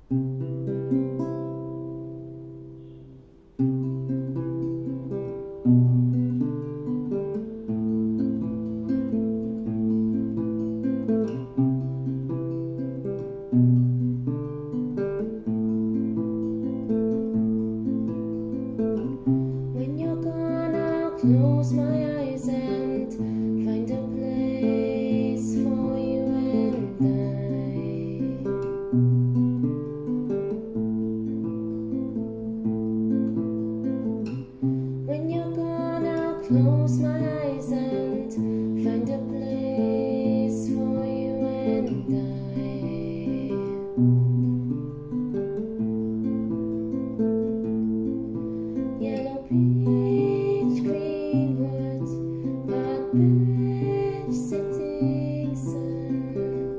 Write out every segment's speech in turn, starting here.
Close my eyes and find a place for you and I. When you're gone, I'll close my eyes and find a place for you and I. Yellow peach, green woods, hot bench, sitting sun.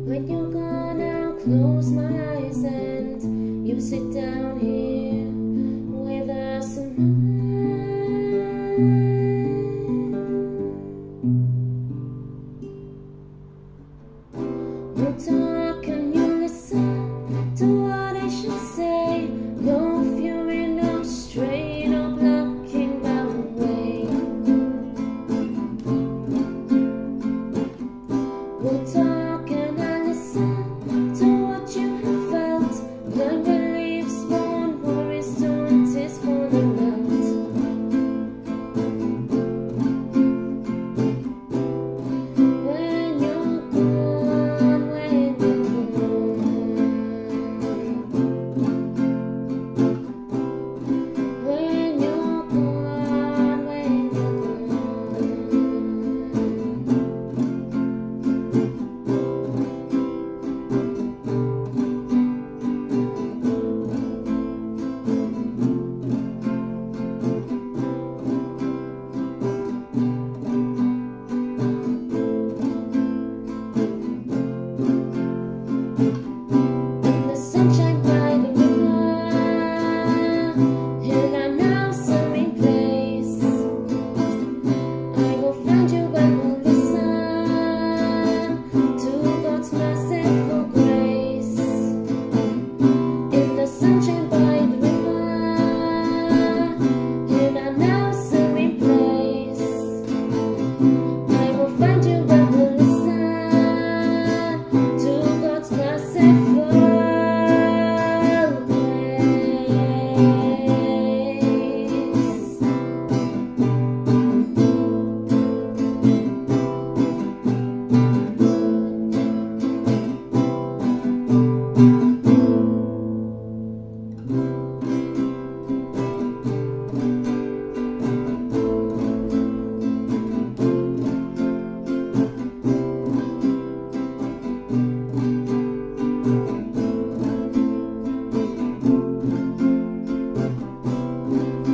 When you're gone, I'll close my eyes and you sit down here with us and we'll talk and you listen to what I should say. No fury, no strain, no blocking my way. We'll talk and I listen to what you have felt. Learn beliefs, born worries, torn tears falling out. When you're gone, when you're gone. When you're gone, when you're in the sunshine by the river, in our now serene place, I will find you and will listen to God's merciful grace. In the sunshine by the river, in our now serene place, I will find you and will listen to God's merciful grace.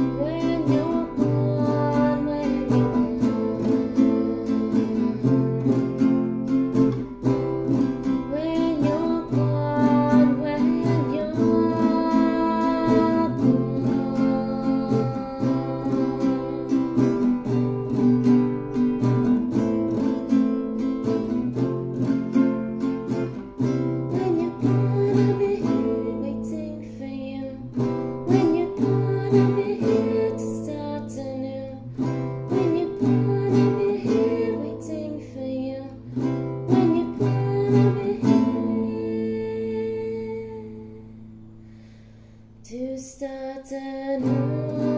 When you're gone, when you're gone. When you're gone, when you're When you're gone, I'll be here waiting for you. When you're gone, I'll be here to start anew. When you're gone, I'll be here waiting for you. When you're gone, I'll be here to start anew.